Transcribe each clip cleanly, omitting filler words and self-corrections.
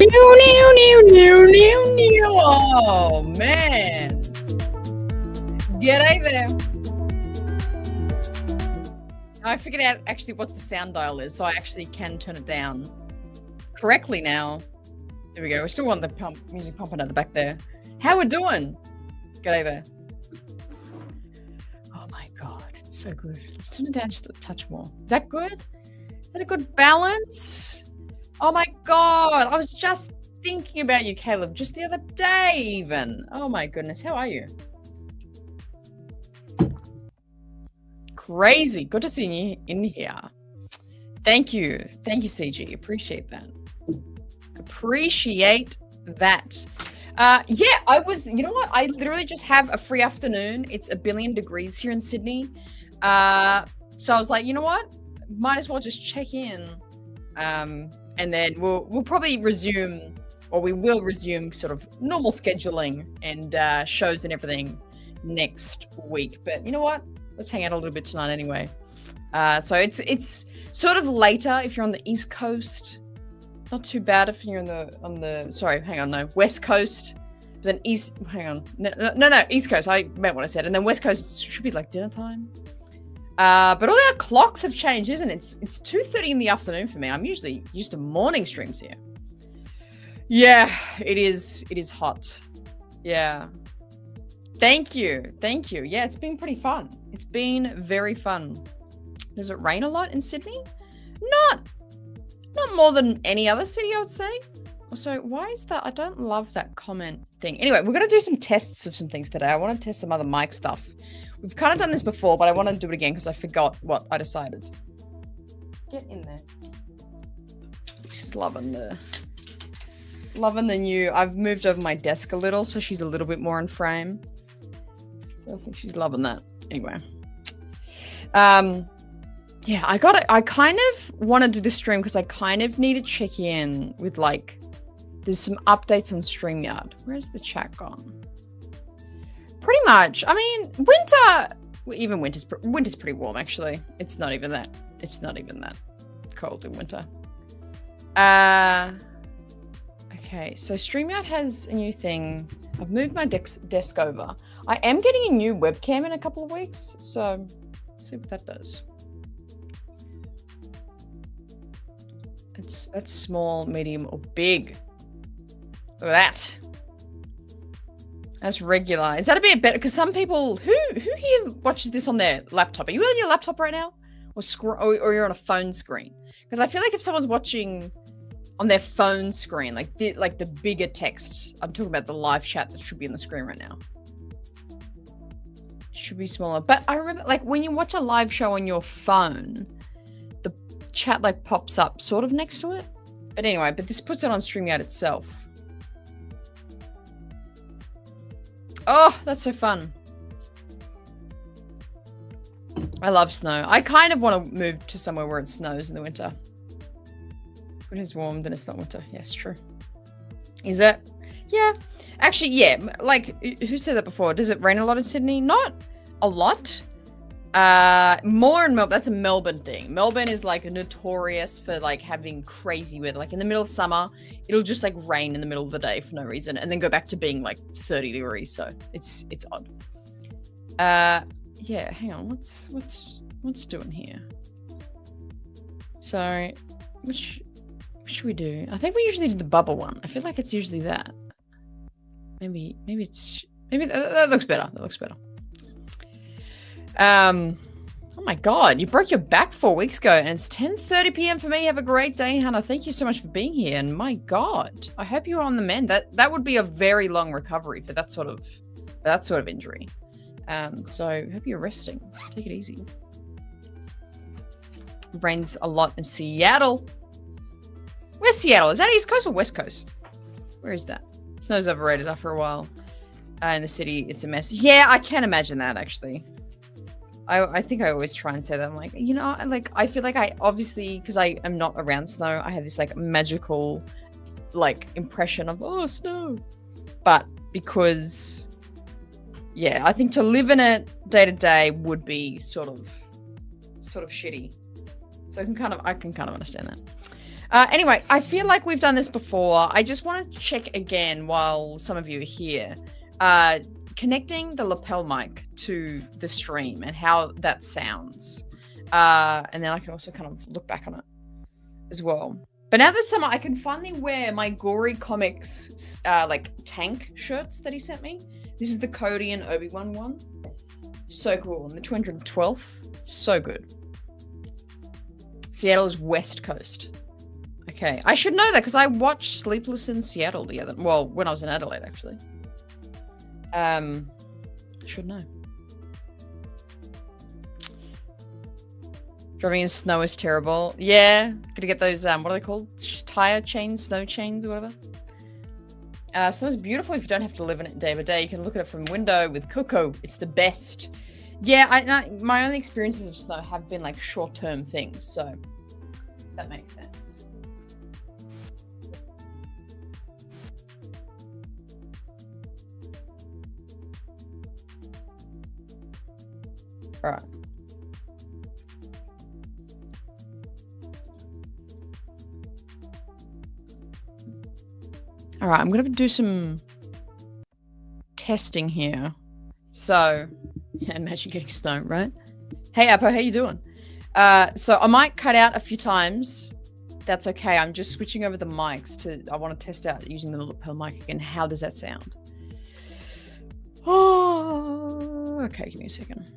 Oh, man. G'day there. I figured out actually what the sound dial is, so I actually can turn it down correctly now. There we go. We still want the music pumping at the back there. How we doing? G'day there. Oh my god, it's so good. Let's turn it down just a touch more. Is that good? Is that a good balance? Oh my god, I was just thinking about you, Caleb, just the other day even. Oh my goodness, how are you? Crazy. Good to see you in here. Thank you. Thank you, CG. Appreciate that. Appreciate that. Yeah, I was, you know what? I literally just have a free afternoon. It's 1 billion degrees here in Sydney. So I was like, you know what? Might as well just check in. And then we'll probably resume, or we will resume sort of normal scheduling and shows and everything next week. But you know what? Let's hang out a little bit tonight anyway. So it's sort of later if you're on the East Coast. Not too bad if you're on the West Coast. But then East Coast. I meant what I said. And then West Coast should be like dinner time. But all our clocks have changed, isn't it? It's 2:30 in the afternoon for me. I'm usually used to morning streams here. Yeah, it is hot. Yeah. Thank you. Yeah, it's been pretty fun. It's been very fun. Does it rain a lot in Sydney? Not more than any other city, I would say. Also, why is that? I don't love that comment thing. Anyway, we're going to do some tests of some things today. I want to test some other mic stuff. We've kind of done this before, but I want to do it again because I forgot what I decided. Get in there. She's loving the new. I've moved over my desk a little, so she's a little bit more in frame. So I think she's loving that. Anyway. Yeah, I kind of want to do this stream because I kind of need to check in with there's some updates on StreamYard. Where's the chat gone? Pretty much. I mean, winter's pretty warm actually. It's not even that cold in winter. Okay, so StreamYard has a new thing. I've moved my desk over. I am getting a new webcam in a couple of weeks, so let's see what that does. That's small, medium, or big. Look at that. That's regular. Is that a bit better? Because some people who here watches this on their laptop? Are you on your laptop right now, or you're on a phone screen? Because I feel like if someone's watching on their phone screen, like the bigger text, I'm talking about the live chat that should be on the screen right now. It should be smaller. But I remember, when you watch a live show on your phone, the chat pops up sort of next to it. But anyway, this puts it on StreamYard itself. Oh, that's so fun. I love snow. I kind of want to move to somewhere where it snows in the winter. When it's warm, then it's not winter. Yes, true. Is it? Yeah. Actually, yeah. Who said that before? Does it rain a lot in Sydney? Not a lot. More in Melbourne. That's a Melbourne thing. Melbourne is notorious for having crazy weather. In the middle of summer, it'll just rain in the middle of the day for no reason, and then go back to being 30 degrees. So it's odd. Yeah. Hang on. What's doing here? So, which should we do? I think we usually do the bubble one. I feel like it's usually that. Maybe that looks better. That looks better. Oh my god, you broke your back 4 weeks ago and it's 10:30 p.m. for me. Have a great day, Hannah. Thank you so much for being here. And my god, I hope you're on the mend. That would be a very long recovery for that sort of injury. So I hope you're resting. Take it easy. Rains a lot in Seattle. Where's Seattle? Is that East Coast or West Coast? Where is that? Snow's overrated after a while. In the city, it's a mess. Yeah, I can imagine that actually. I think I always try and say that. I'm I feel like I obviously, because I am not around snow, I have this magical impression of, oh, snow. But because, yeah, I think to live in it day to day would be sort of shitty. So I can kind of understand that. Anyway, I feel like we've done this before. I just want to check again while some of you are here. Connecting the lapel mic to the stream and how that sounds. And then I can also kind of look back on it as well. But now that summer, I can finally wear my Gory Comics like tank shirts that he sent me. This is the Cody and Obi-Wan one. So cool. And the 212th. So good. Seattle's West Coast. Okay. I should know that because I watched Sleepless in Seattle the other... Well, when I was in Adelaide, actually. I should know. Driving in snow is terrible. Yeah. Gotta get those, what are they called? Tire chains, snow chains, or whatever. Snow is beautiful if you don't have to live in it day by day. You can look at it from window with Coco. It's the best. Yeah, my only experiences of snow have been like short-term things, so that makes sense. All right. All right, I'm going to do some testing here. So, yeah, imagine getting stoned, right? Hey, Appo, how you doing? So I might cut out a few times. That's okay. I'm just switching over the mics to, I want to test out using the lapel mic again. How does that sound? Oh, okay, give me a second.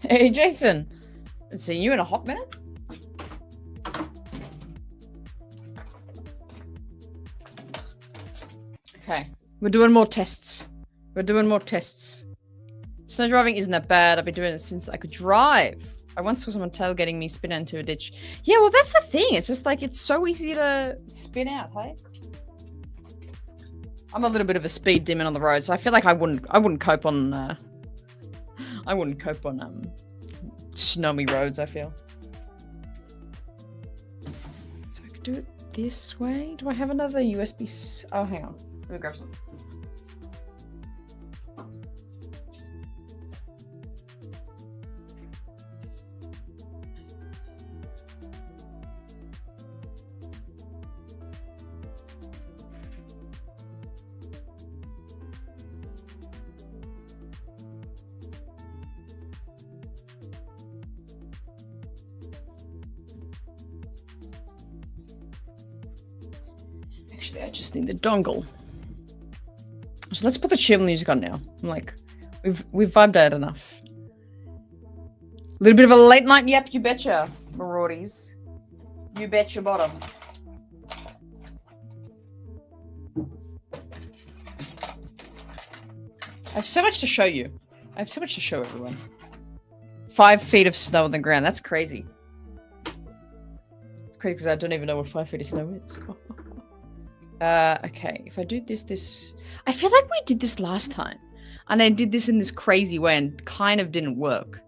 Hey, Jason. Let's see you in a hot minute. Okay, we're doing more tests. We're doing more tests. Snow driving isn't that bad. I've been doing it since I could drive. I once saw someone tailgating me, spin into a ditch. Yeah, well, that's the thing. It's just like, it's so easy to spin out, hey? I'm a little bit of a speed demon on the road, so I feel like I wouldn't cope on, snowy roads, I feel. So I could do it this way. Do I have another USB? Oh, hang on. Let me grab some. Actually, I just need the dongle. So let's put the chill music on now. I'm like, we've vibed out enough. A little bit of a late night yap, you betcha, Maraudis. You bet your bottom. I have so much to show you. I have so much to show everyone. 5 feet of snow on the ground. That's crazy. It's crazy because I don't even know what 5 feet of snow is. Okay, if I do this... I feel like we did this last time. And I did this in this crazy way and kind of didn't work.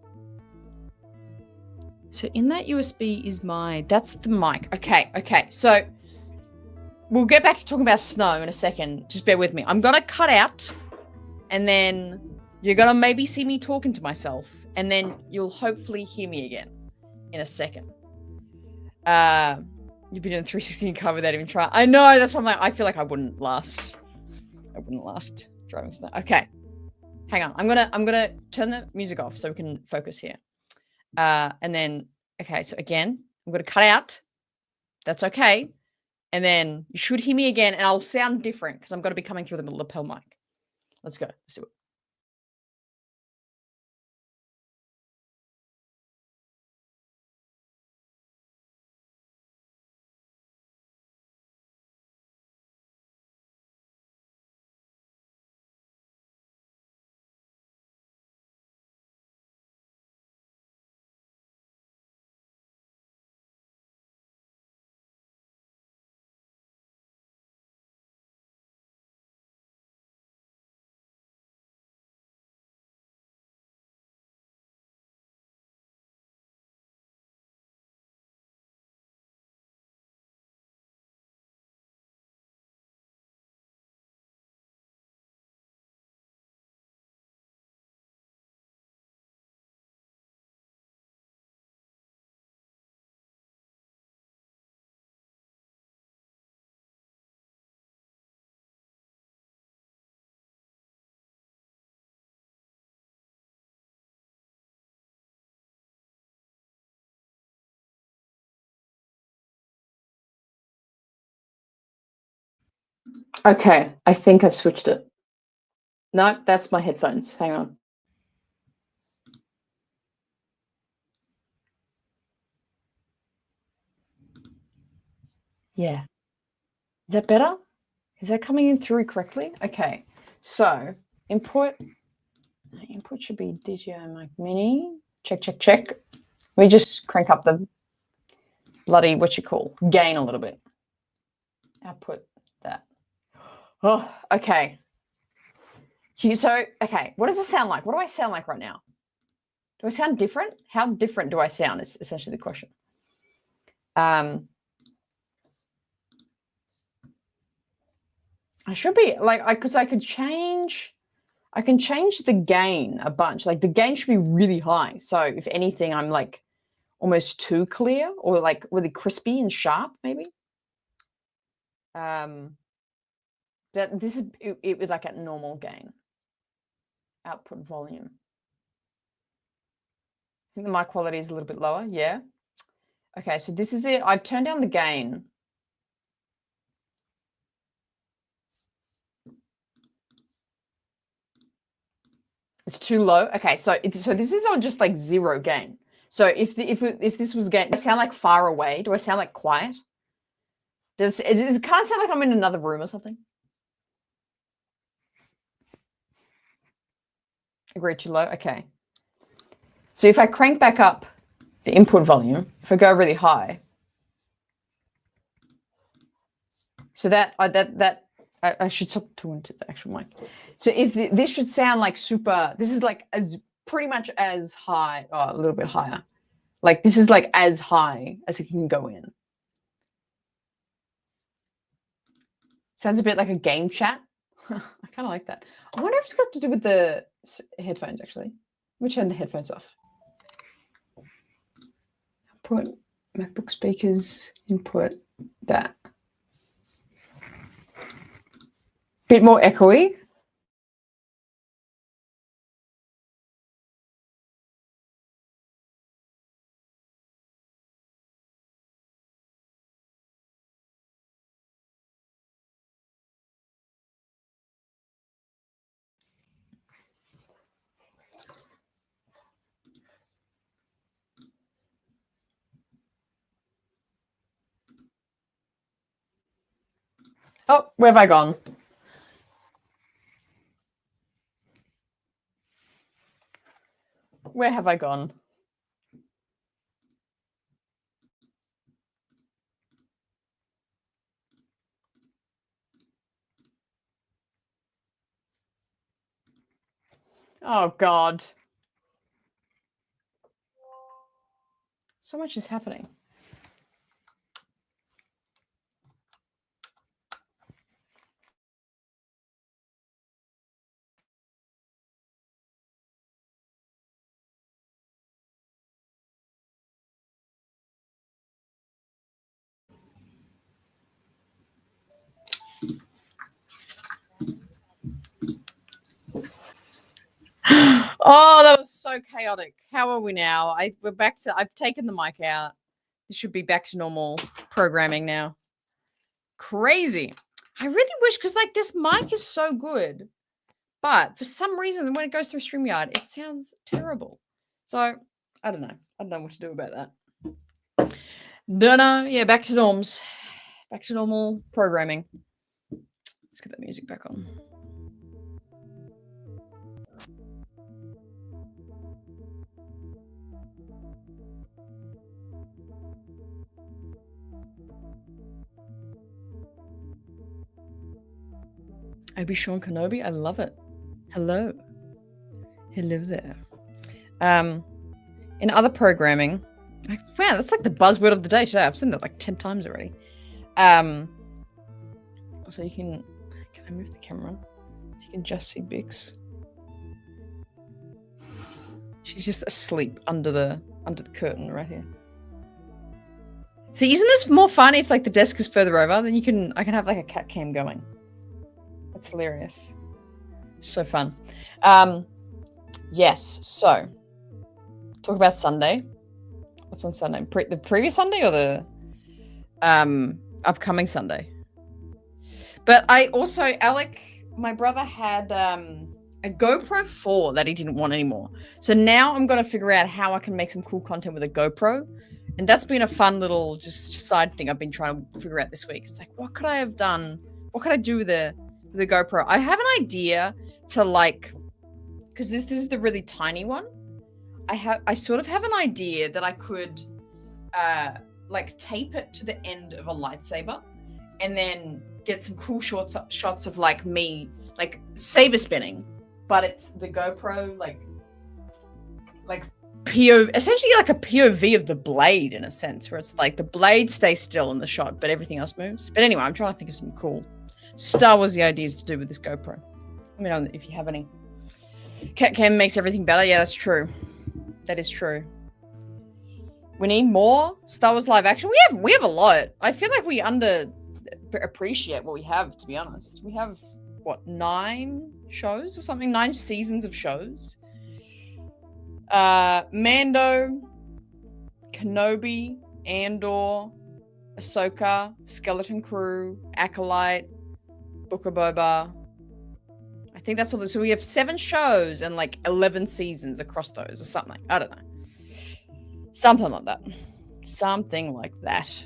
So in that USB is that's the mic. Okay. So we'll get back to talking about snow in a second. Just bear with me. I'm going to cut out and then you're going to maybe see me talking to myself and then you'll hopefully hear me again in a second. You've been doing 360 in car without even trying. I know, that's why I'm like, I feel like I wouldn't last driving snow. Okay. Hang on. I'm gonna turn the music off so we can focus here. And then, okay, so again, I'm gonna cut out. That's okay. And then you should hear me again and I'll sound different because I'm gonna be coming through the lapel mic. Let's go. Let's do it. Okay, I think I've switched it. No, that's my headphones. Hang on. Yeah. Is that better? Is that coming in through correctly? Okay. So input should be DJI Mic Mini. Check, check, check. Let me just crank up the bloody, gain a little bit. Output that. Oh, okay. So, okay, what does it sound like? What do I sound like right now? Do I sound different? How different do I sound is essentially the question. I should be like, because I can change the gain a bunch. Like the gain should be really high. So if anything, I'm like almost too clear or like really crispy and sharp, maybe. That this is it was like at normal gain. Output volume. I think the mic quality is a little bit lower. Yeah. Okay, so this is it. I've turned down the gain. It's too low. Okay, so this is on just like zero gain. So if this was gain, do I sound like far away? Do I sound like quiet? Does it kind of sound like I'm in another room or something? Agreed, too low. Okay. So if I crank back up the input volume, if I go really high, so I should stop talking to the actual mic. So if this should sound like super, this is like as pretty much as high, or a little bit higher. Like this is like as high as it can go in. Sounds a bit like a game chat. I kind of like that. I wonder if it's got to do with the headphones, actually. Let me turn the headphones off. Put MacBook speakers, input that. Bit more echoey. Oh, where have I gone? Where have I gone? Oh, God. So much is happening. Oh, that was so chaotic. How are we now? We're back to, I've taken the mic out. This should be back to normal programming now. Crazy. I really wish, because like this mic is so good, but for some reason when it goes through StreamYard, it sounds terrible. So I don't know. I don't know what to do about that. Don't know. Yeah, back to norms. Back to normal programming. Let's get that music back on. Obi-Wan Kenobi, I love it. Hello. Hello there. In other programming, wow, that's like the buzzword of the day today. I've seen that like 10 times already. So you can I move the camera? So you can just see Bix. She's just asleep under the curtain right here. See, isn't this more fun if like the desk is further over? Then I can have like a cat cam going. That's hilarious. So fun. Yes. So talk about Sunday. What's on Sunday? The previous Sunday or the upcoming Sunday? But I also, Alec, my brother had a GoPro 4 that he didn't want anymore. So now I'm going to figure out how I can make some cool content with a GoPro. And that's been a fun little just side thing I've been trying to figure out this week. It's like, what could I have done? What could I do with the GoPro? I have an idea to like, because this is the really tiny one. I sort of have an idea that I could like tape it to the end of a lightsaber and then get some cool shots of like me like saber spinning, but it's the GoPro like POV, essentially like a POV of the blade in a sense, where it's like the blade stays still in the shot, but everything else moves. But anyway, I'm trying to think of some cool Star Wars ideas to do with this GoPro. Let me know if you have any. Cam makes everything better. Yeah, that's true. That is true. We need more Star Wars live action. We have a lot. I feel like we appreciate what we have, to be honest. We have what, 9 shows or something? 9 seasons of shows. Mando, Kenobi, Andor, Ahsoka, Skeleton Crew, Acolyte, Book of Boba. I think that's all. So we have 7 shows and like 11 seasons across those or something. I don't know. Something like that. Something like that.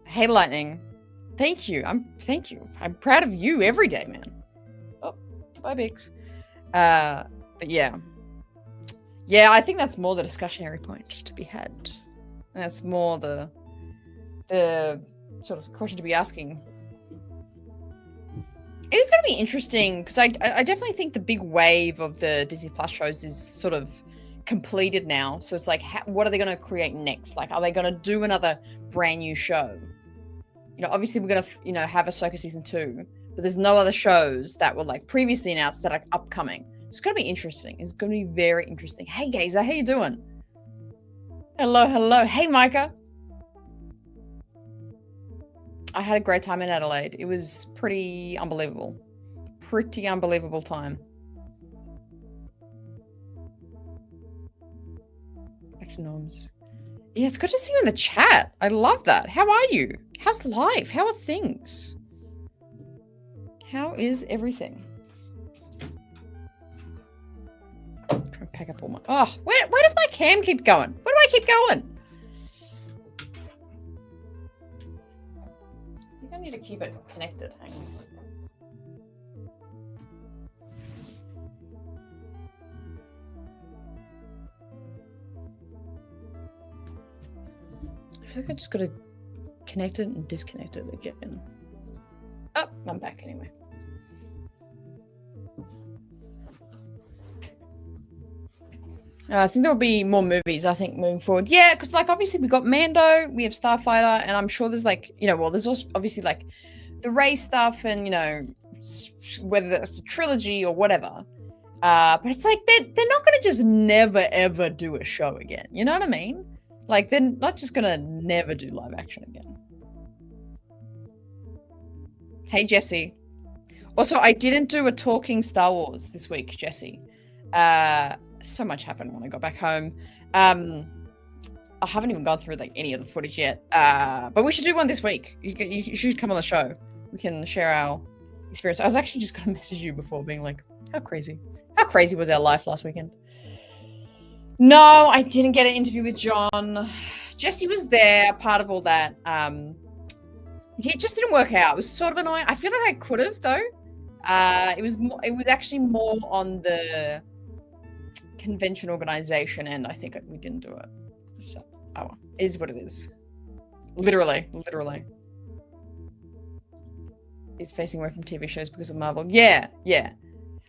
Hey, Lightning. Thank you. Thank you. I'm proud of you every day, man. Oh, bye, Biggs. But yeah. Yeah, I think that's more the discussionary point to be had. And that's more the sort of question to be asking. It is going to be interesting because I definitely think the big wave of the Disney Plus shows is sort of completed now. So it's like, what are they going to create next? Like, are they going to do another brand new show? You know, obviously we're going to, have Ahsoka season 2, but there's no other shows that were like previously announced that are upcoming. It's going to be interesting. It's going to be very interesting. Hey, Gazer, how you doing? Hello, hello. Hey, Micah. I had a great time in Adelaide. It was pretty unbelievable. Pretty unbelievable time. Back to norms. Yeah, it's good to see you in the chat. I love that. How are you? How's life? How are things? How is everything? I'm trying to pack up all my... Oh, where does my cam keep going? Where do I keep going? I think I need to keep it connected. Hang on. I feel like I just got to connect it and disconnect it again. Oh, I'm back anyway. I think there'll be more movies, I think, moving forward. Yeah, because, like, obviously we got Mando, we have Starfighter, and I'm sure there's, like, there's also, obviously, like, the Rey stuff and, whether that's a trilogy or whatever. But it's like, they're not going to just never, ever do a show again. You know what I mean? Like, they're not just going to never do live action again. Hey, Jesse. Also, I didn't do a talking Star Wars this week, Jesse. So much happened when I got back home. I haven't even gone through like any of the footage yet. But we should do one this week. You should come on the show. We can share our experience. I was actually just gonna message you before, being like, how crazy was our life last weekend? No, I didn't get an interview with John. Jesse was there, part of all that. It just didn't work out. It was sort of annoying. I feel like I could have though. It was actually more on the convention organization, and I think we didn't do it. So, well, it is what it is. Literally. It's facing away from TV shows because of Marvel. Yeah.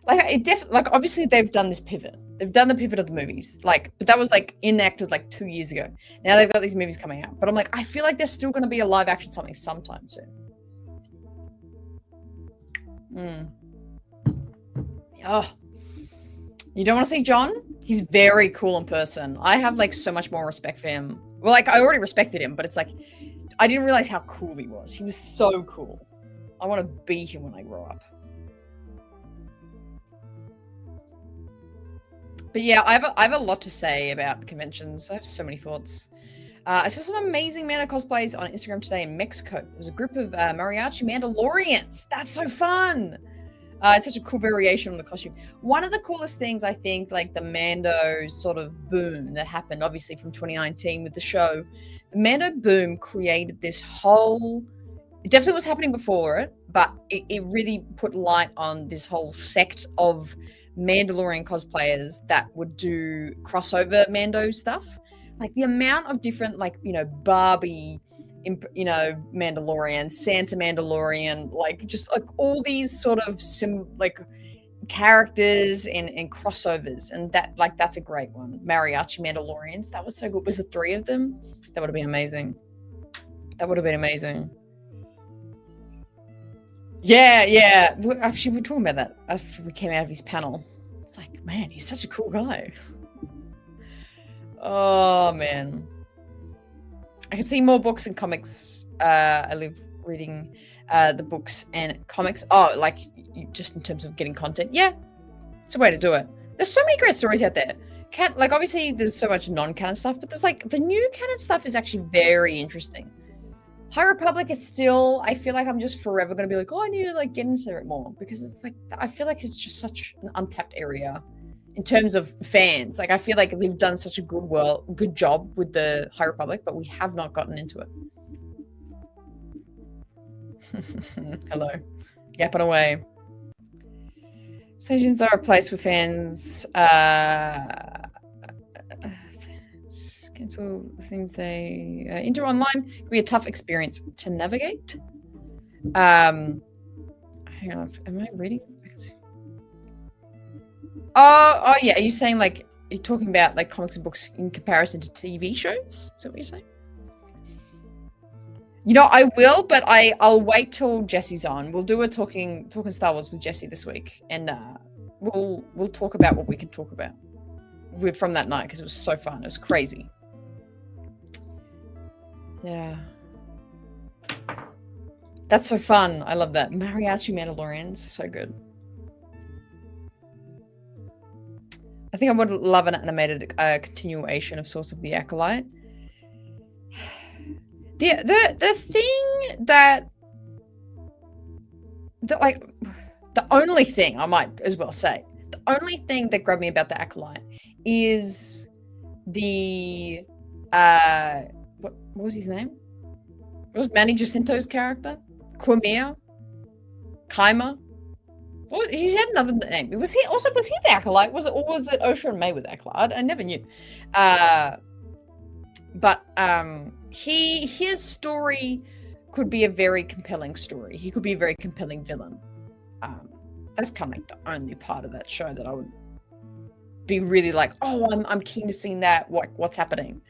Like obviously they've done this pivot. They've done the pivot of the movies. Like, but that was like enacted like 2 years ago. Now they've got these movies coming out. But I'm like, I feel like there's still going to be a live action something sometime soon. Oh. You don't want to see John? He's very cool in person. I have like so much more respect for him. Well, like I already respected him, but it's like I didn't realize how cool he was. He was so cool. I want to be him when I grow up. But yeah, I have a lot to say about conventions. I have so many thoughts. I saw some amazing Mando cosplays on Instagram today in Mexico. There was a group of mariachi Mandalorians. That's so fun. It's such a cool variation on the costume. One of the coolest things, I think, like the Mando sort of boom that happened, obviously from 2019 with the show, the Mando boom created this whole. It definitely was happening before it, but it really put light on this whole sect of Mandalorian cosplayers that would do crossover Mando stuff. Like the amount of different, like, Barbie, Mandalorian, Santa Mandalorian, like just like all these sort of characters and crossovers, and that's a great one. Mariachi Mandalorians, that was so good. Was it 3 of them? That would have been amazing. That would have been amazing. Yeah. Actually, we're talking about that after we came out of his panel. It's like, man, he's such a cool guy. Oh, man. I can see more books and comics. I live reading the books and comics. Oh, like just in terms of getting content. Yeah, it's a way to do it. There's so many great stories out there. Like obviously there's so much non-canon stuff, but there's like the new canon stuff is actually very interesting. High Republic is still, I feel like I'm just forever going to be like, oh, I need to like get into it more, because it's like, I feel like it's just such an untapped area in terms of fans. Like I feel like they've done such a good job with the High Republic, but we have not gotten into it. Hello. Yapping away. Stations are a place where fans cancel things they enter online. It can be a tough experience to navigate. Hang on, am I reading? Oh yeah. Are you saying like you're talking about like comics and books in comparison to TV shows? Is that what you're saying? I will, but I'll wait till Jesse's on. We'll do a talking Star Wars with Jesse this week, and we'll talk about what we can talk about from that night, because it was so fun. It was crazy. Yeah. That's so fun. I love that. Mariachi Mandalorians, so good. I think I would love an animated continuation of Source of the Acolyte. The thing that like the only thing I might as well say, the only thing that grabbed me about the Acolyte is the what was his name? What was Manny Jacinto's character? Kaima? Well, he had another name. Was he the Acolyte? Was it Osha and May with the Acolyte? I never knew. But his story could be a very compelling story. He could be a very compelling villain. That's kind of like the only part of that show that I would be really like, oh, I'm keen to see that. What's happening?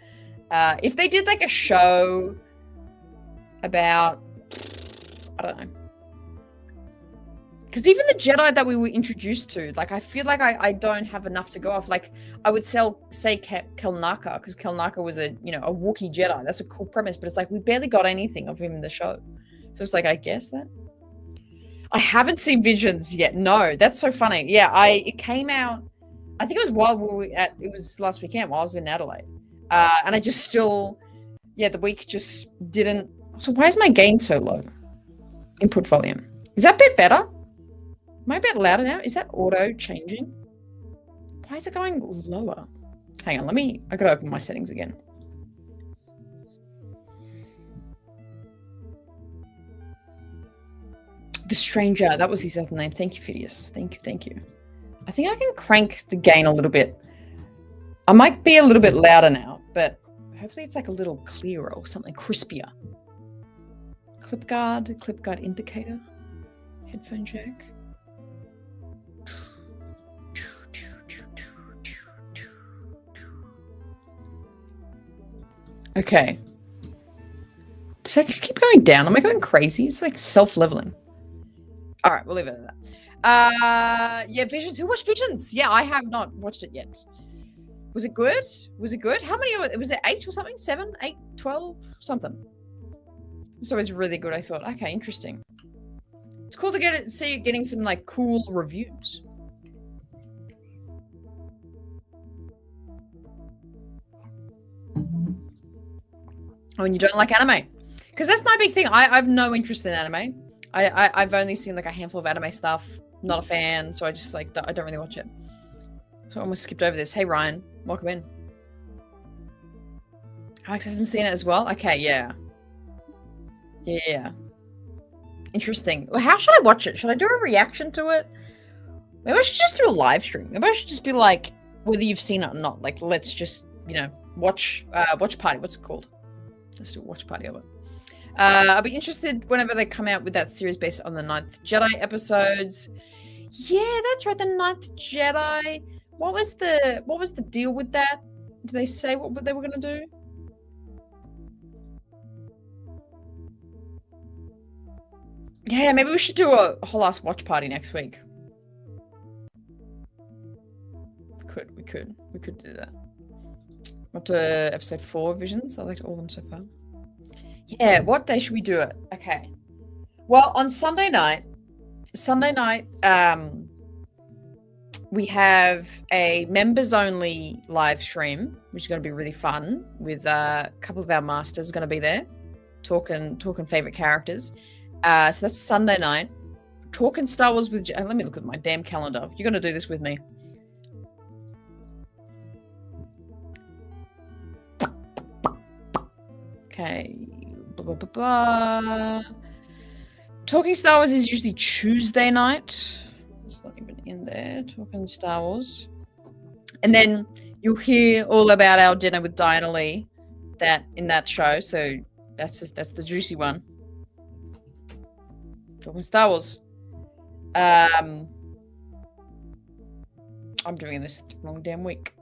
If they did like a show about, I don't know. Because even the Jedi that we were introduced to, like, I feel like I don't have enough to go off. Like, I would say Kelnaka, because Kelnaka was a Wookiee Jedi. That's a cool premise, but it's like we barely got anything of him in the show. So it's like, I guess that. I haven't seen Visions yet. No, that's so funny. Yeah, it came out, I think it was it was last weekend while I was in Adelaide. And I just still, the week just didn't. So why is my gain so low? Input volume. Is that a bit better? Am I a bit louder now? Is that auto changing? Why is it going lower? Hang on, I gotta open my settings again. The Stranger, that was his other name. Thank you, Phidias. Thank you. I think I can crank the gain a little bit. I might be a little bit louder now, but hopefully it's like a little clearer or something crispier. Clip guard indicator, headphone jack. Okay. Does that keep going down? Am I going crazy? It's like self-leveling. All right, we'll leave it at that. Yeah, Visions. Who watched Visions? Yeah, I have not watched it yet. Was it good? How many? Was it 8 or something? 7, 8, 12, something. It's always really good. I thought, okay, interesting. It's cool to see it getting some like cool reviews. when you don't like anime. Because that's my big thing. I've no interest in anime. I've only seen like a handful of anime stuff. Not a fan, so I just like I don't really watch it. So I almost skipped over this. Hey Ryan, welcome in. Alex hasn't seen it as well? Okay, yeah. Yeah. Interesting. Well, how should I watch it? Should I do a reaction to it? Maybe I should just do a live stream. Maybe I should just be like, whether you've seen it or not. Like, let's just, you know, watch party. What's it called? Let's do a watch party of it. I'll be interested whenever they come out with that series based on the Ninth Jedi episodes. Yeah, that's right. The Ninth Jedi. What was the deal with that? Did they say what they were gonna do? Yeah, maybe we should do a whole ass watch party next week. We could do that. Up to episode 4 Visions. I liked all of them so far. Yeah, what day should we do it? Okay. Well, on Sunday night, we have a members only live stream, which is going to be really fun with a couple of our masters going to be there talking favorite characters. So that's Sunday night. Talking Star Wars with... Let me look at my damn calendar. You're going to do this with me. Okay. Blah, blah, blah, blah. Talking Star Wars is usually Tuesday night. It's not even in there. Talking Star Wars. And then you'll hear all about our dinner with Diana Lee in that show. So that's the juicy one. Talking Star Wars. I'm doing this the wrong damn week.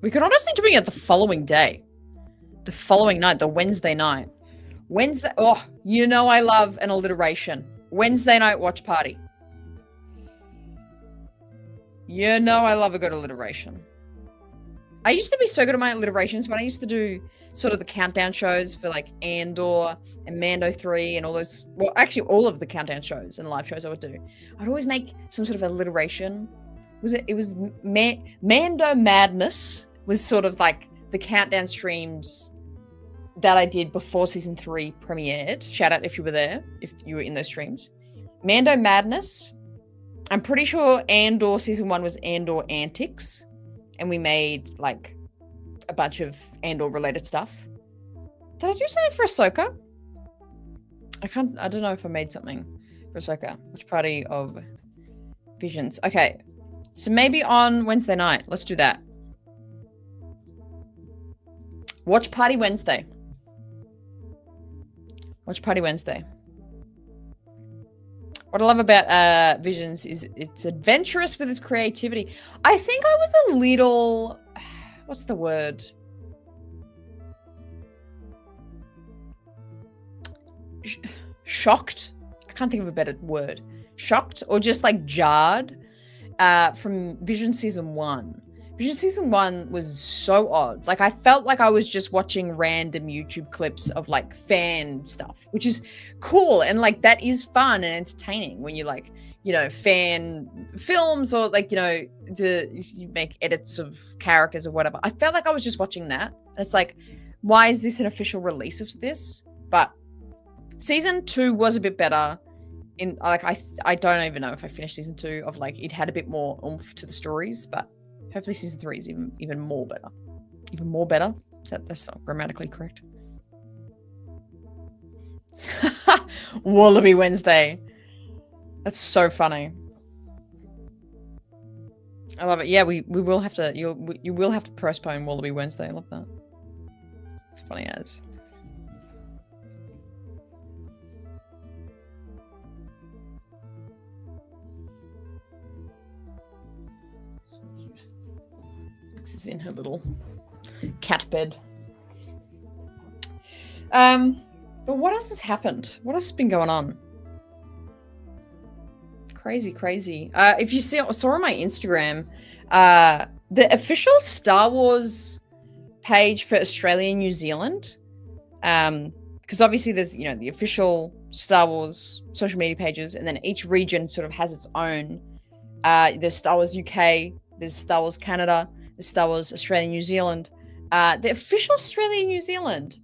We could honestly doing it the following day. The following night, the Wednesday night. Wednesday. Oh, you know I love an alliteration. Wednesday night watch party. You know I love a good alliteration. I used to be so good at my alliterations when I used to do sort of the countdown shows for like Andor and Mando 3 and all those. Well, actually all of the countdown shows and live shows I would do. I'd always make some sort of alliteration. It was Mando Madness was sort of like the countdown streams that I did before season 3 premiered. Shout out if you were there, if you were in those streams. Mando Madness. I'm pretty sure Andor season 1 was Andor Antics. And we made like a bunch of Andor related stuff. Did I do something for Ahsoka? I don't know if I made something for Ahsoka. Which party of Visions? Okay. So maybe on Wednesday night. Let's do that. Watch Party Wednesday. Watch Party Wednesday. What I love about Visions is it's adventurous with its creativity. I think I was a little... What's the word? Shocked? I can't think of a better word. Shocked or just like jarred from Vision Season 1. Vision Season 1 was so odd. Like, I felt like I was just watching random YouTube clips of, like, fan stuff, which is cool. And, like, that is fun and entertaining when you, like, you know, fan films or, like, you know, you make edits of characters or whatever. I felt like I was just watching that. And it's like, why is this an official release of this? But Season 2 was a bit better. I don't even know if I finished Season 2 of, like, it had a bit more oomph to the stories, but... Hopefully season 3 is even more better. Even more better? That's not grammatically correct. Wallaby Wednesday. That's so funny. I love it. Yeah, we will have to. You will have to postpone Wallaby Wednesday. I love that. It's funny as. Is in her little cat bed. But what else has happened? What else has been going on? Crazy. If you saw on my Instagram, the official Star Wars page for Australia and New Zealand, because obviously there's, you know, the official Star Wars social media pages, and then each region sort of has its own. There's Star Wars UK, there's Star Wars Canada, there's Star Wars Australia, New Zealand. The official Australia New Zealand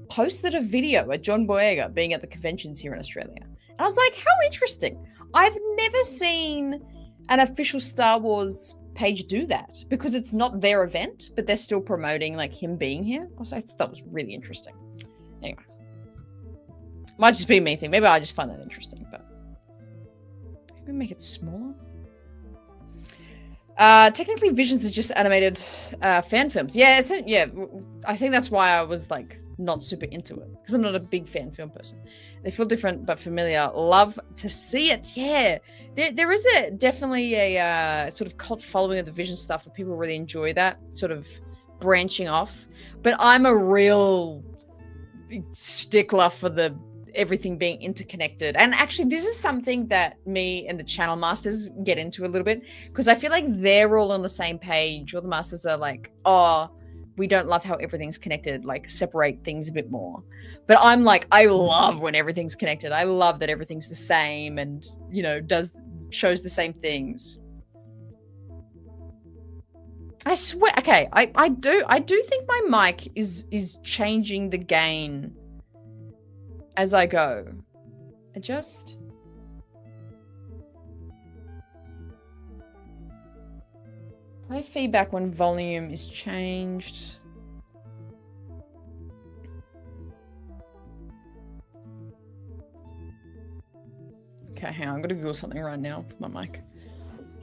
posted a video at John Boyega being at the conventions here in Australia. And I was like, how interesting. I've never seen an official Star Wars page do that because it's not their event, but they're still promoting like him being here. I thought that was really interesting. Anyway, might just be a me thing. Maybe I just find that interesting, but maybe make it smaller. Technically, Visions is just animated fan films. Yeah, so, yeah. I think that's why I was like not super into it because I'm not a big fan film person. They feel different but familiar. Love to see it. Yeah, there is definitely a sort of cult following of the Vision stuff that people really enjoy. That sort of branching off. But I'm a real stickler for the everything being interconnected. And actually, this is something that me and the channel masters get into a little bit because I feel like they're all on the same page. All the masters are like, oh, we don't love how everything's connected, like separate things a bit more. But I'm like, I love when everything's connected. I love that everything's the same and, you know, shows the same things. I swear, okay, I do think my mic is changing the gain as I go. Adjust. Play feedback when volume is changed. Okay, hang on. I'm going to Google something right now for my mic.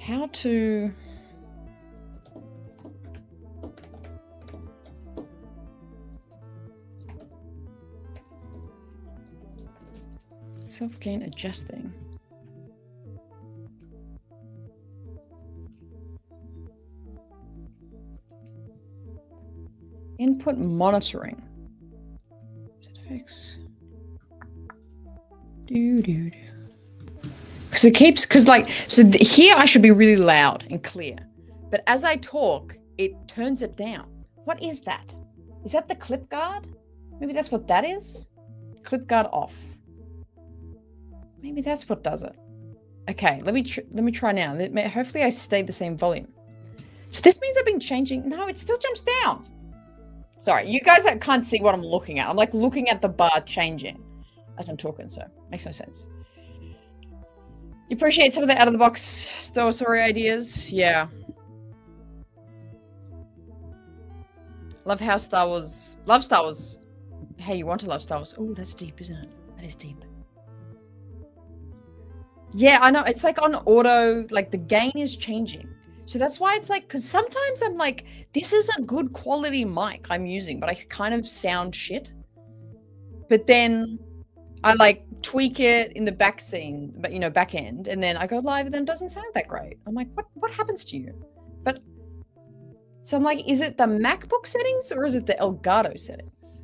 How to... Self-gain adjusting. Input monitoring. Fix. Because it keeps, because like, so here I should be really loud and clear. But as I talk, it turns it down. What is that? Is that the clip guard? Maybe that's what that is? Clip guard off. Maybe that's what does it. Okay, let me try now. Hopefully I stay the same volume. So this means I've been changing. No, it still jumps down. Sorry, you guys can't see what I'm looking at. I'm like looking at the bar changing as I'm talking, so makes no sense. You appreciate some of the out-of-the-box story ideas? Yeah. Love how Star Wars... Love Star Wars. Hey, you want to love Star Wars. Oh, that's deep, isn't it? That is deep. Yeah, I know. It's like on auto, like the gain is changing. So that's why it's like, because sometimes I'm like, this is a good quality mic I'm using, but I kind of sound shit. But then I like tweak it in the back scene, but you know, back end, and then I go live and then it doesn't sound that great. I'm like, what happens to you? But so I'm like, is it the MacBook settings or is it the Elgato settings?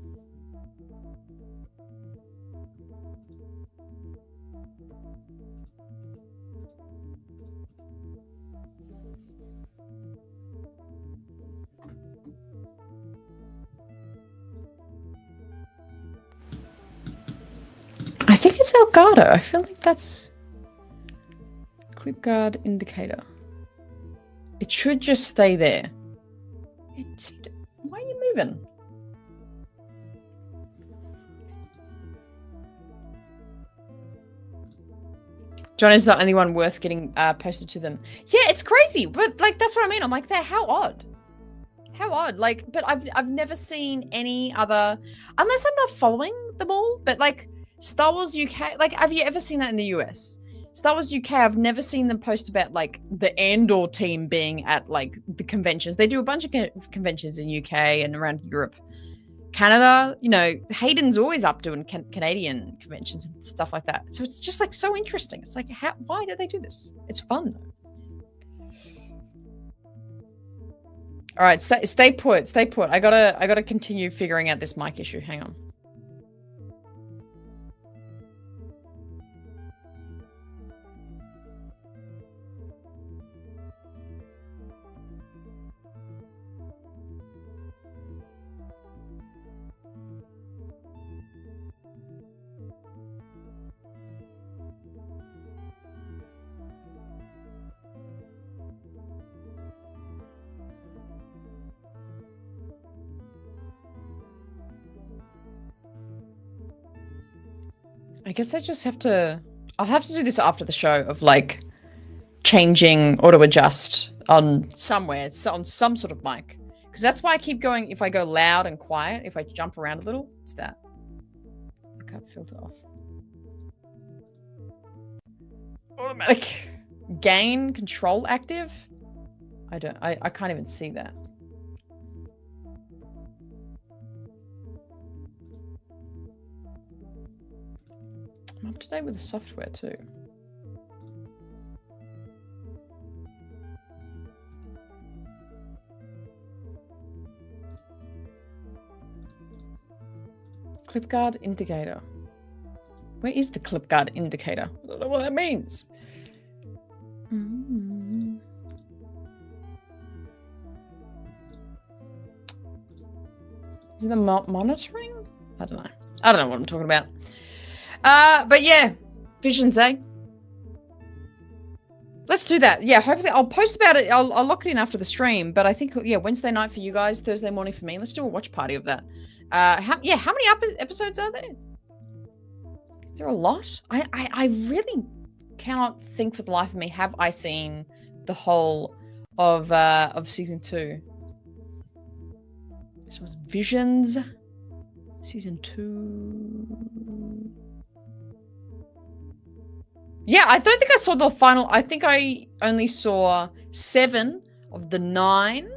I think it's Elgato. I feel like that's clip guard indicator. It should just stay there. Why are you moving? John is the only one worth getting posted to them. Yeah, it's crazy, but like that's what I mean. I'm like, how odd. How odd. Like, but I've never seen any other, unless I'm not following them all, but like Star Wars UK, like, have you ever seen that in the US? Star Wars UK, I've never seen them post about, like, the Andor team being at, like, the conventions. They do a bunch of conventions in UK and around Europe. Canada, you know, Hayden's always up doing Canadian conventions and stuff like that. So it's just, like, so interesting. It's like, why do they do this? It's fun, though. All right, stay put. I gotta continue figuring out this mic issue. Hang on. I guess I just have to... I'll have to do this after the show of, like, changing auto adjust on somewhere, on some sort of mic. Because that's why I keep going, if I go loud and quiet, if I jump around a little, it's that. I can't filter off. Automatic gain control active? I can't even see that. I'm up to date with the software too. Clip guard indicator. Where is the clip guard indicator? I don't know what that means. Is it the monitoring? I don't know. I don't know what I'm talking about. But yeah, visions, eh? Let's do that. Yeah, hopefully I'll post about it. I'll lock it in after the stream. But I think, yeah, Wednesday night for you guys, Thursday morning for me. Let's do a watch party of that. How many episodes are there? Is there a lot? I really cannot think for the life of me. Have I seen the whole of season 2? This was Visions, season 2. Yeah, I don't think I saw the final. I think I only saw 7 of the 9,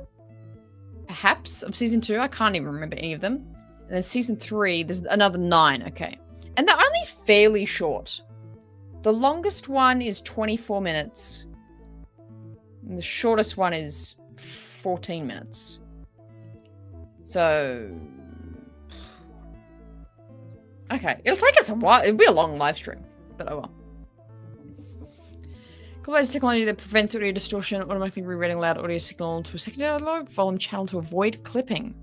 perhaps, of season 2. I can't even remember any of them. And then season 3, there's another 9. Okay. And they're only fairly short. The longest one is 24 minutes. And the shortest one is 14 minutes. So... okay. It'll take us a while. It'll be a long live stream. But oh well. Coolways technology that prevents audio distortion, automatically rereading loud audio signal to a secondary low volume channel to avoid clipping.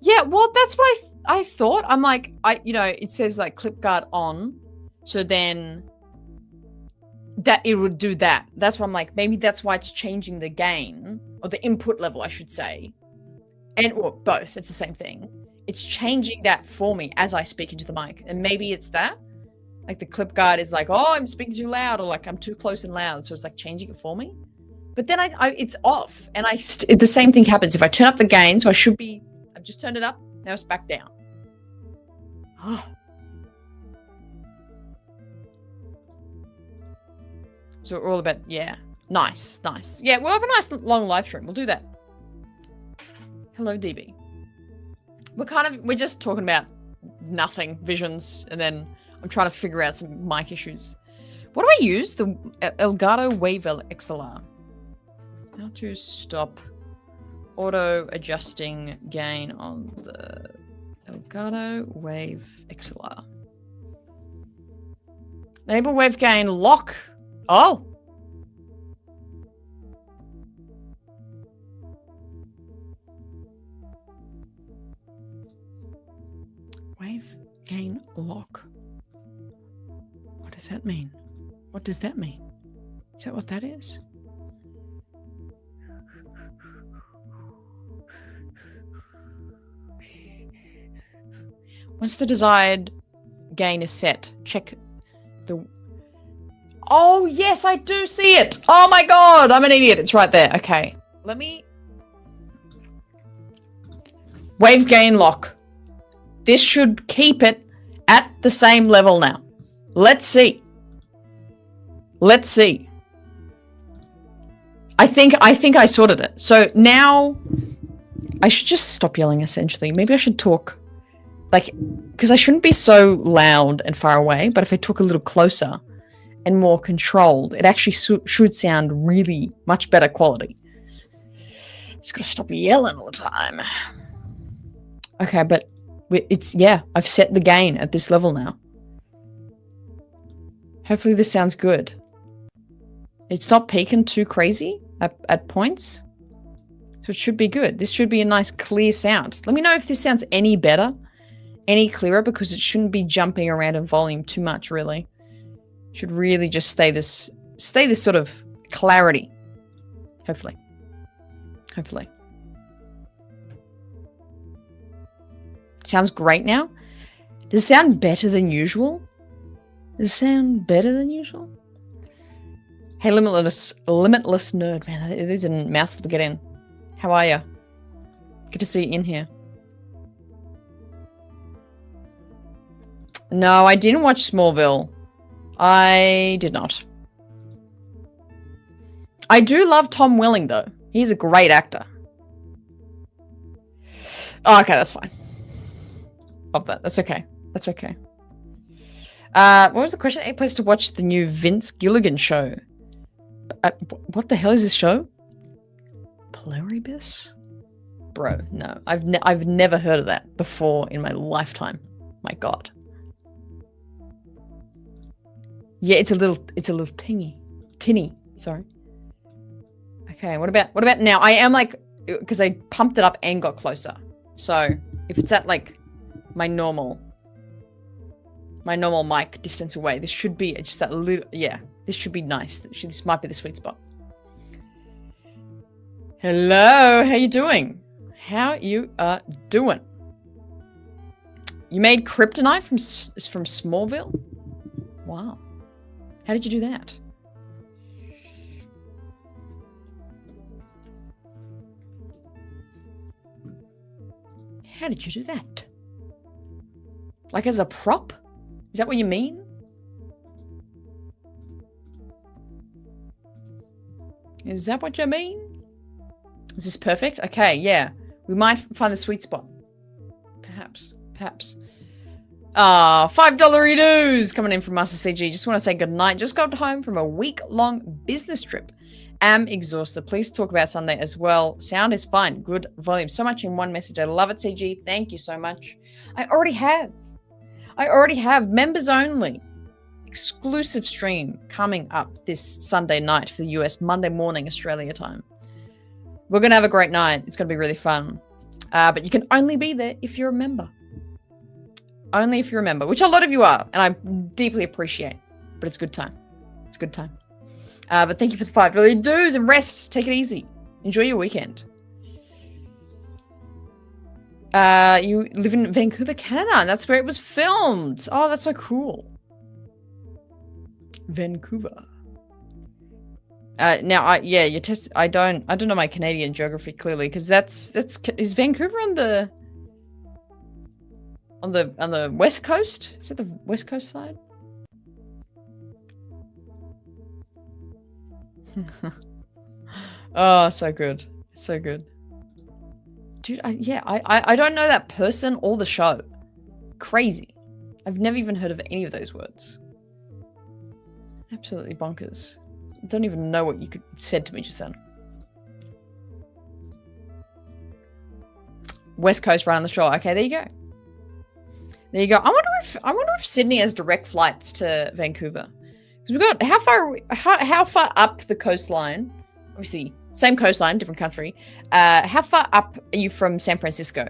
Yeah, well, that's what I thought. I'm like, it says like clip guard on, so then that it would do that. That's why I'm like, maybe that's why it's changing the gain or the input level, I should say, or both. It's the same thing. It's changing that for me as I speak into the mic, and maybe it's that. Like the clip guard is like, oh, I'm speaking too loud, or like I'm too close and loud, so it's like changing it for me. But then it's off, and the same thing happens if I turn up the gain. So I've just turned it up. Now it's back down. Oh. So we're all about, yeah, nice. Yeah, we'll have a nice long live stream. We'll do that. Hello, DB. We're just talking about nothing, visions, and then I'm trying to figure out some mic issues. What do I use? The Elgato Wave XLR. How to stop auto adjusting gain on the Elgato Wave XLR. Enable wave gain lock. Oh. Wave gain lock. What does that mean? What does that mean? Is that what that is? Once the desired gain is set, check the... Oh, yes, I do see it. Oh, my God. I'm an idiot. It's right there. Okay. Let me... Wave gain lock. This should keep it at the same level now. Let's see. Let's see. I think I sorted it. So now I should just stop yelling, essentially. Maybe I should talk... like, because I shouldn't be so loud and far away, but if I talk a little closer and more controlled, it actually should sound really much better quality. Just gotta stop yelling all the time. Okay, but yeah, I've set the gain at this level now. Hopefully this sounds good. It's not peaking too crazy at points. So it should be good. This should be a nice clear sound. Let me know if this sounds any better. Any clearer, because it shouldn't be jumping around in volume too much, really. It should really just stay this sort of clarity. Hopefully. Sounds great now. Does it sound better than usual? Does it sound better than usual? Hey, limitless nerd, man. It is a mouthful to get in. How are you? Good to see you in here. No, I didn't watch Smallville. I did not. I do love Tom Welling, though. He's a great actor. Oh, okay, that's fine. Love that. That's okay. That's okay. What was the question? A place to watch the new Vince Gilligan show. What the hell is this show? Pluribus? Bro, no. I've never heard of that before in my lifetime. My God. Yeah, it's a little tinny. Sorry. Okay, what about now? I am like, because I pumped it up and got closer. So if it's at like my normal mic distance away, this should be just that little, yeah, this should be nice. This might be the sweet spot. Hello, how you doing? How you doing? You made kryptonite from Smallville? Wow. How did you do that? How did you do that? Like as a prop? Is that what you mean? Is that what you mean? Is this perfect? Okay, yeah. We might find the sweet spot. Perhaps. $5 dues coming in from Master CG. Just want to say good night. Just got home from a week-long business trip. Am exhausted. Please talk about Sunday as well. Sound is fine. Good volume. So much in one message. I love it, CG. Thank you so much. I already have members only exclusive stream coming up this Sunday night for the US, Monday morning Australia time. We're going to have a great night. It's going to be really fun. But you can only be there if you're a member. Only if you're a member, which a lot of you are, and I deeply appreciate. But it's a good time. It's a good time. But thank you for the $5 dues and rest. Take it easy. Enjoy your weekend. You live in Vancouver, Canada, and that's where it was filmed. Oh, that's so cool. Vancouver. Now, I don't know my Canadian geography clearly because is Vancouver on the west coast? Is that the west coast side? Oh, so good. So good. Dude, I don't know that person or the show. Crazy. I've never even heard of any of those words. Absolutely bonkers. I don't even know what you said to me just then. West Coast right on the shore. Okay, there you go. There you go. I wonder if Sydney has direct flights to Vancouver. Because we've got how far up the coastline? Obviously, same coastline, different country. How far up are you from San Francisco?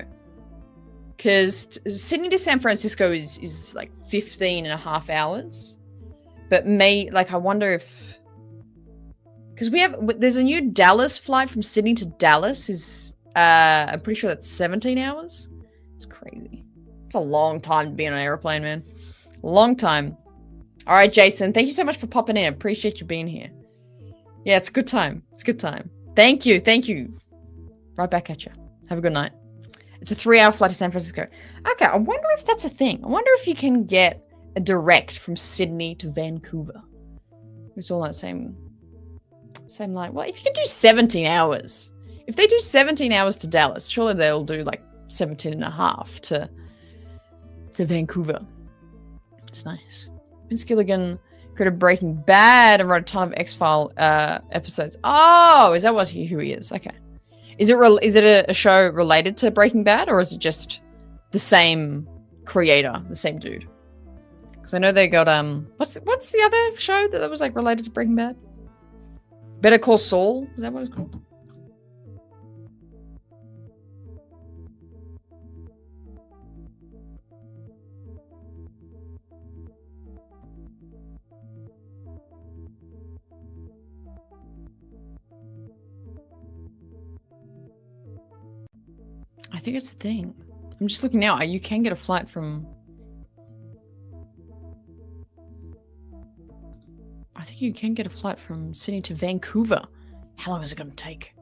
Because Sydney to San Francisco is like 15 and a half hours. But I wonder if... Because there's a new Dallas flight from Sydney to Dallas I'm pretty sure that's 17 hours. It's crazy. It's a long time to be on an airplane, man. Long time. All right, Jason. Thank you so much for popping in. Appreciate you being here. Yeah, it's a good time. It's a good time. Thank you. Thank you. Right back at you. Have a good night. It's a 3-hour flight to San Francisco. Okay, I wonder if that's a thing. I wonder if you can get a direct from Sydney to Vancouver. It's all that same line. Well, if you can do 17 hours. If they do 17 hours to Dallas, surely they'll do like 17 and a half to Vancouver. It's nice. Vince Gilligan created Breaking Bad and wrote a ton of X-File episodes. Oh, is that who he is? Okay. Is it a show related to Breaking Bad, or is it just the same creator, the same dude? Because I know they got what's the other show that was like related to Breaking Bad? Better Call Saul? Is that what it's called? I think it's a thing. I'm just looking now. You can get a flight from... think you can get a flight from Sydney to Vancouver. How long is it going to take?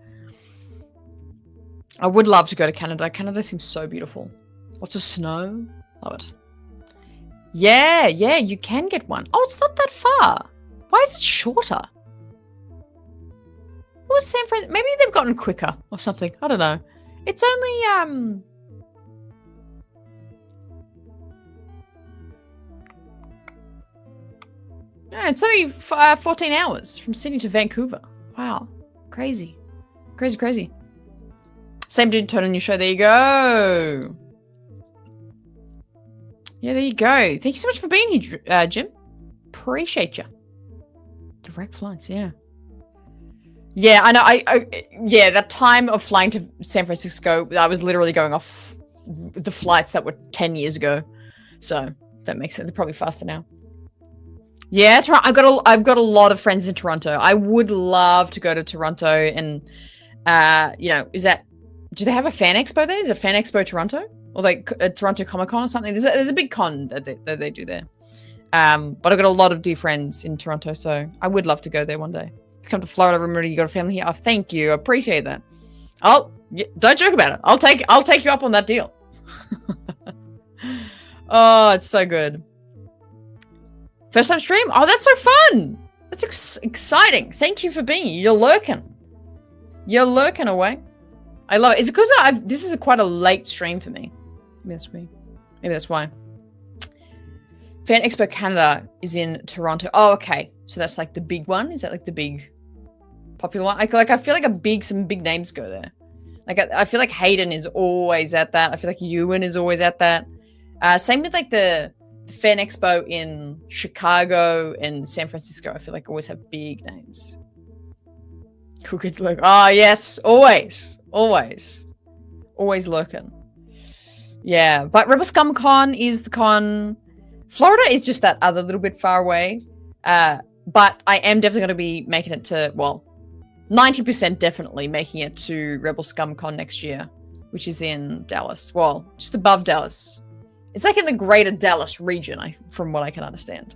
I would love to go to Canada. Canada seems so beautiful. Lots of snow. Love it. Yeah, you can get one. Oh, it's not that far. Why is it shorter? What was San Francisco? Maybe they've gotten quicker or something. I don't know. It's only, yeah, it's only 14 hours from Sydney to Vancouver. Wow. Crazy. Crazy. Same dude, turn on your show. There you go. Yeah, there you go. Thank you so much for being here, Jim. Appreciate you. Direct flights, yeah. Yeah, I know. Yeah, that time of flying to San Francisco, I was literally going off the flights that were 10 years ago. So that makes sense. They're probably faster now. Yeah, that's right. I've got a lot of friends in Toronto. I would love to go to Toronto and, you know, do they have a fan expo there? Is it Fan Expo Toronto? Or like a Toronto Comic Con or something? There's a big con that they do there. But I've got a lot of dear friends in Toronto, so I would love to go there one day. Come to Florida, remember you got a family here. Oh, thank you. I appreciate that. Don't joke about it. I'll take you up on that deal. Oh, it's so good. First time stream? Oh, that's so fun. That's exciting. Thank you for being here. You're lurking. You're lurking away. I love it. Is it because this is quite a late stream for me? Maybe that's me. Maybe that's why. Fan Expo Canada is in Toronto. Oh, okay. So that's like the big one. Is that like the big popular one? I feel like some big names go there. Like I feel like Hayden is always at that. I feel like Ewan is always at that. Same with like the Fan Expo in Chicago and San Francisco. I feel like always have big names. Cool kids lurk. Oh yes, always lurking. Yeah, but Rebel Scum Con is the con. Florida is just that other little bit far away. But I am definitely going to be making it to, well, 90% definitely making it to Rebel Scum Con next year, which is in Dallas. Well, just above Dallas. It's like in the greater Dallas region, from what I can understand.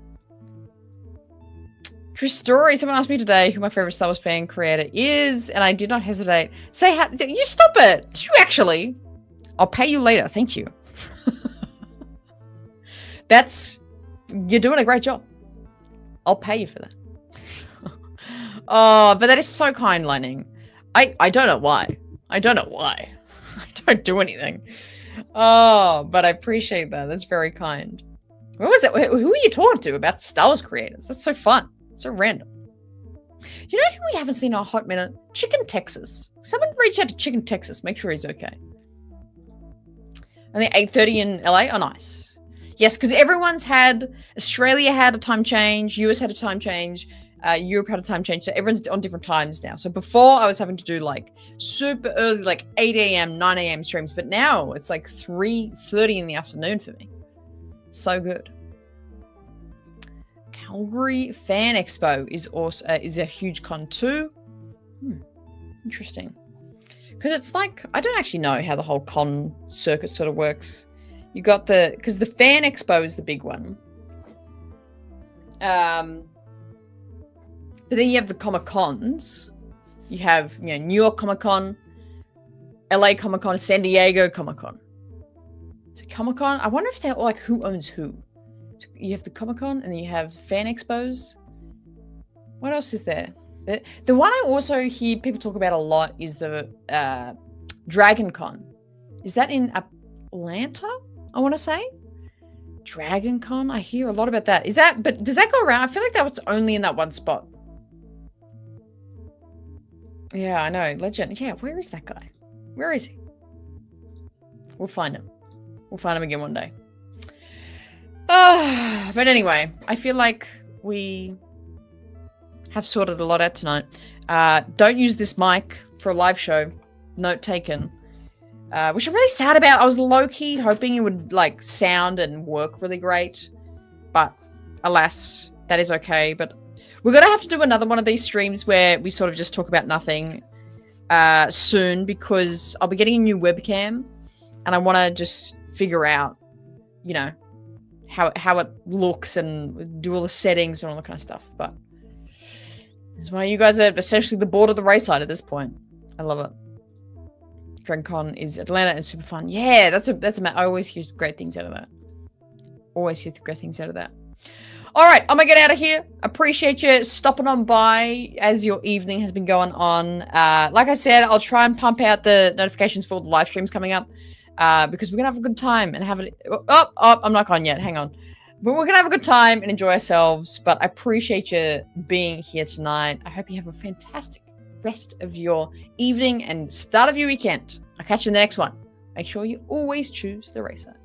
True story. Someone asked me today who my favorite Star Wars fan creator is, and I did not hesitate. Say, you stop it. Did you actually? I'll pay you later. Thank you. You're doing a great job. I'll pay you for that. Oh, but that is so kind, Lightning. I don't know why. I don't do anything. Oh, but I appreciate that. That's very kind. What was it? Who are you talking to about Star Wars creators? That's so fun. So random. You know who we haven't seen in a hot minute? Chicken Texas. Someone reach out to Chicken Texas. Make sure he's okay. I think 8:30 in LA. Oh, nice. Yes, because Australia had a time change, US had a time change, Europe had a time change, so everyone's on different times now. So before I was having to do like super early, like 8 a.m., 9 a.m. streams, but now it's like 3:30 in the afternoon for me. So good. Calgary Fan Expo is also is a huge con too. Interesting. Because it's like, I don't actually know how the whole con circuit sort of works. You got because the Fan Expo is the big one. But then you have the Comic Cons. You have, New York Comic Con, LA Comic Con, San Diego Comic Con. So Comic Con, I wonder if they're like who owns who. So you have the Comic Con and then you have Fan Expos. What else is there? The one I also hear people talk about a lot is the Dragon Con. Is that in Atlanta? I want to say Dragon Con. I hear a lot about that. But does that go around? I feel like that was only in that one spot. Yeah, I know. Legend. Yeah, where is that guy? Where is he? We'll find him. We'll find him again one day. But anyway, I feel like we have sorted a lot out tonight. Don't use this mic for a live show. Note taken. Which I'm really sad about. I was low-key hoping it would like sound and work really great. But alas, that is okay. But we're going to have to do another one of these streams where we sort of just talk about nothing soon, because I'll be getting a new webcam and I want to just figure out, how it looks and do all the settings and all that kind of stuff. But That's why you guys are essentially the board of the RaeSide at this point. I love it. DragonCon is Atlanta and super fun. Yeah, that's a. I always hear great things out of that. Always hear great things out of that. All right, I'm gonna get out of here. Appreciate you stopping on by as your evening has been going on. Like I said, I'll try and pump out the notifications for all the live streams coming up because we're gonna have a good time and have it. Oh, I'm not gone yet. Hang on. But we're gonna have a good time and enjoy ourselves. But I appreciate you being here tonight. I hope you have a fantastic rest of your evening and start of your weekend. I'll catch you in the next one. Make sure you always choose the RaeSide.